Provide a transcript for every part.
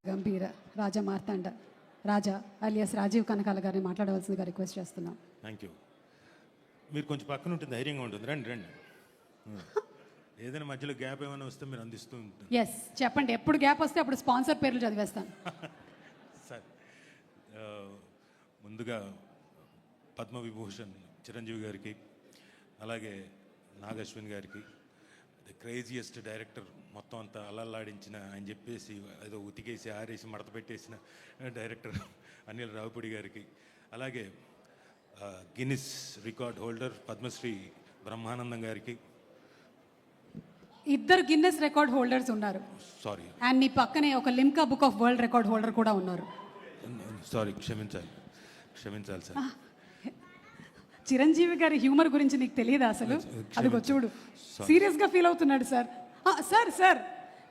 గంభీర రాజా మార్తాండ రాజా alias Rajiv Kanakala గారిని మాట్లాడవలసిందిగా request చేస్తున్నాం. Thank you. మీరు కొంచెం పక్కన ఉంటుంది, ధైర్యంగా ఉంటుంది. రండి రండి. ఏదైనా మధ్యలో గ్యాప్ ఏమైనా వస్తే మీరు అందిస్తూ ఉంటుంది. ఎస్ చెప్పండి, ఎప్పుడు గ్యాప్ వస్తే అప్పుడు స్పాన్సర్ పేర్లు చదివేస్తాను. సార్, ముందుగా పద్మవిభూషణ్ చిరంజీవి గారికి, అలాగే నాగశ్విన్ గారికి, ద క్రేజియస్ట్ డైరెక్టర్, మొత్తం అంతా అల్లల్లాడించిన ఆయన చెప్పేసి ఏదో ఉతికేసి ఆరేసి మడత పెట్టేసిన డైరెక్టర్ అనిల్ రావుపూడి గారికి, అలాగే Guinness record holder Padmashri Brahmanandam గారికి. ఇద్దరు గిన్నెస్ రికార్డ్ హోల్డర్స్ ఉన్నారు. సారీ. అండ్ నీ పక్కనే ఒక Limca book of world record holder కూడా ఉన్నారు. సారీ, క్షమించాలి సార్. చిరంజీవి గారి హ్యూమర్ గురించి నీకు తెలియదా అసలు? అదిగో చూడు, సీరియస్గా ఫీల్ అవుతున్నాడు సార్. సార్ సార్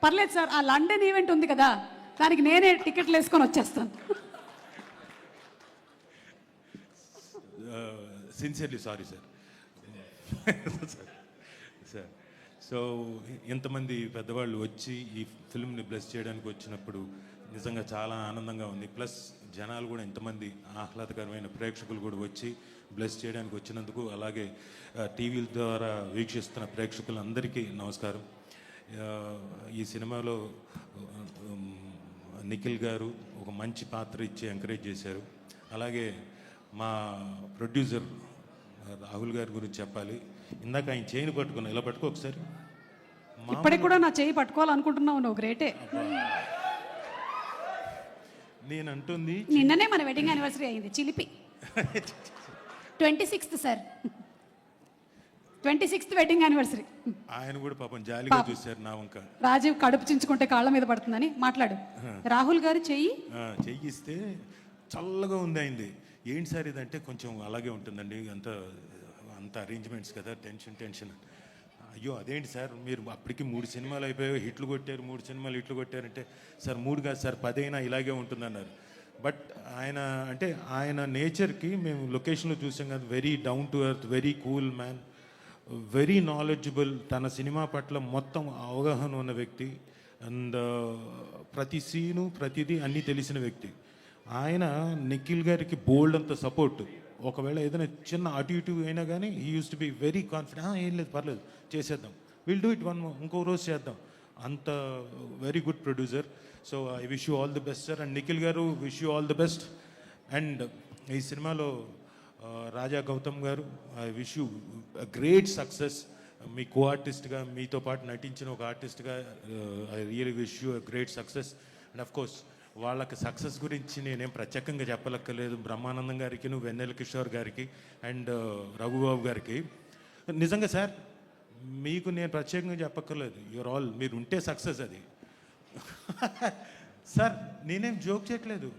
పర్లేదు సార్, ఆ లండన్ ఈవెంట్ ఉంది కదా, దానికి నేనే టికెట్లు వేసుకొని వచ్చేస్తాను. Sincerely sorry sir. Sir, so ఇంతమంది పెద్దవాళ్ళు వచ్చి ఈ ఫిల్మ్ని బ్లెస్ చేయడానికి వచ్చినప్పుడు నిజంగా చాలా ఆనందంగా ఉంది. ప్లస్ జనాలు కూడా ఇంతమంది ఆహ్లాదకరమైన ప్రేక్షకులు కూడా వచ్చి బ్లెస్ చేయడానికి వచ్చినందుకు, అలాగే టీవీల ద్వారా వీక్షిస్తున్న ప్రేక్షకులందరికీ నమస్కారం. ఈ సినిమాలో నిఖిల్ గారు ఒక మంచి పాత్ర ఇచ్చి ఎంకరేజ్ చేశారు. అలాగే మా ప్రొడ్యూసర్ రాహుల్ గారి గురించి చెప్పాలి. ఇందాక ఆయన చేయిని పట్టుకున్నా, ఇలా పట్టుకో ఒకసారి. ఇప్పటికి కూడా నా చేయి పట్టుకోవాలనుకుంటున్నావు, నువ్వు గ్రేటే. నేను అంటుంది, నిన్ననే మన వెడ్డింగ్ యానివర్సరీ అయింది, చిలిపి. 26th sir, 26th wedding anniversary. ఆయన కూడా పాపం జాలిగా చూశారు నా వంక. రాజీవ్ కడుపు చించుకుంటే కాళ్ళ మీద పడుతుందని మాట్లాడు. రాహుల్ గారు చెయ్యిస్తే చల్లగా ఉంది అయింది. ఏంటి సార్ ఇదంటే, కొంచెం అలాగే ఉంటుందండి, అంత అరేంజ్మెంట్స్ కదా, టెన్షన్. అయ్యో అదేంటి సార్, మీరు అప్పటికి 3 సినిమాలు అయిపోయాయి, హిట్లు కొట్టారు, 3 సినిమాలు హిట్లు కొట్టారంటే, సార్ 3 కాదు సార్ 10 అయినా ఇలాగే ఉంటుందన్నారు. బట్ ఆయన నేచర్కి మేము లొకేషన్లో చూసాం కదా, very down to earth, very cool man, very knowledgeable, తన సినిమా పట్ల మొత్తం అవగాహన ఉన్న వ్యక్తి, అండ్ ప్రతి సీను ప్రతిదీ అన్నీ తెలిసిన వ్యక్తి. ఆయన నిఖిల్ గారికి బోల్డ్ అంత సపోర్ట్. ఒకవేళ ఏదైనా చిన్న అటు ఇటు అయినా కానీ he use to be very confident. ఏం లేదు, పర్లేదు, చేసేద్దాం, విల్ డూ ఇట్ ఇంకో రోజు చేద్దాం. అంత very good producer. So I wish you all the best sir. And Nikhil garu, wish you all the best. And ఈ సినిమాలో Raja Gautham garu, I wish you great success. మీ కో ఆర్టిస్ట్గా, మీతో పాటు నటించిన ఒక ఆర్టిస్ట్గా I really wish you great success. And of course వాళ్ళకి సక్సెస్ గురించి నేనేం ప్రత్యేకంగా చెప్పలక్కర్లేదు. బ్రహ్మానందం గారికి, వెన్నెల కిషోర్ గారికి, అండ్ రఘుబాబు గారికి. నిజంగా సార్, మీకు నేను ప్రత్యేకంగా చెప్పక్కర్లేదు. యూఆర్ ఆల్, మీరు ఉంటే సక్సెస్ అది. సార్ నేనేం జోక్ చేయట్లేదు,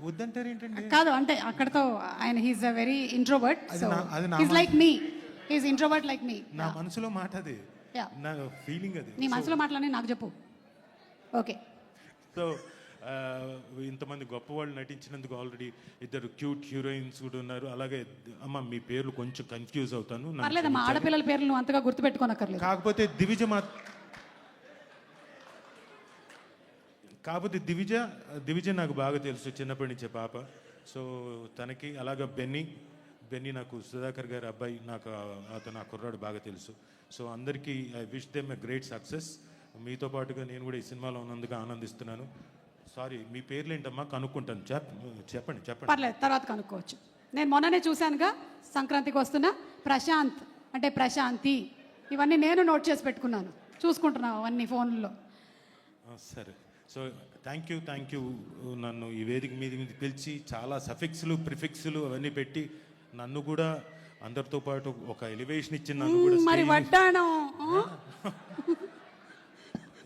వద్దంటారు ఏంటండి? కాదు అంటే అక్కడతో ఆయన he's a very introvert, he's like me, he's introvert like me. నా మనసులో మాట అది, నా ఫీలింగ్ అది. నీ మనసులో మాటలని నాకు చెప్పు. ఓకే. సో ఇంతమంది గొప్ప వాళ్ళు నటించినందుకు ఆల్రెడీ 2 క్యూట్ హీరోయిన్స్ కూడా ఉన్నారు. అలాగే అమ్మ, మీ పేర్లు కొంచెం కన్ఫ్యూజ్ అవుతాను. మా ఆడపిల్లల పేర్లు నువ్వు అంతగా గుర్తుపెట్టుకోనక్కర్లేదు. కాకపోతే దివిజ నాకు బాగా తెలుసు, చిన్నప్పటి నుంచే పాప. సో తనకి, అలాగే బెన్నీ నాకు సుధాకర్ గారి అబ్బాయి, అతను ఆ కుర్రాడు బాగా తెలుసు. సో అందరికీ I wish them a great success. మీతో పాటుగా నేను కూడా ఈ సినిమాలో ఉన్నందుకు ఆనందిస్తున్నాను. సారీ, మీ పేర్లు ఏంటమ్మా? కనుక్కుంటాను. చెప్పండి. పర్లేదు, తర్వాత కనుక్కోవచ్చు. నేను మొన్ననే చూశానుగా, సంక్రాంతికి వస్తున్న ప్రశాంత్ అంటే ప్రశాంతి, ఇవన్నీ నేను నోట్ చేసి పెట్టుకున్నాను, చూసుకుంటున్నావు అవన్నీ ఫోన్లో. సరే. So thank you. నన్ను ఈ వేదిక మీద పిలిచి చాలా సఫిక్స్లు, ప్రిఫిక్స్లు అవన్నీ పెట్టి నన్ను కూడా అందరితో పాటు ఒక ఎలివేషన్ ఇచ్చి నన్ను కూడా, మరి వడ్డాణం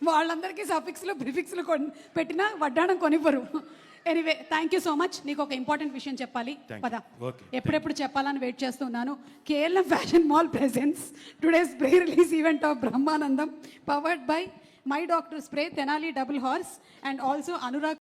వాళ్ళందరికీ సఫిక్స్లు ప్రిఫిక్స్లు పెట్టినా వడ్డాణం కొనివ్వరు. Anyway, thank you so much. నీకు ఒక ఇంపార్టెంట్ విషయం చెప్పాలి, పద. ఎప్పుడెప్పుడు చెప్పాలని వెయిట్ చేస్తున్నాను. KLM fashion mall presence today's pre release event of Brahmanandam, powered by my doctor spray, Tenali double horse, and also Anurag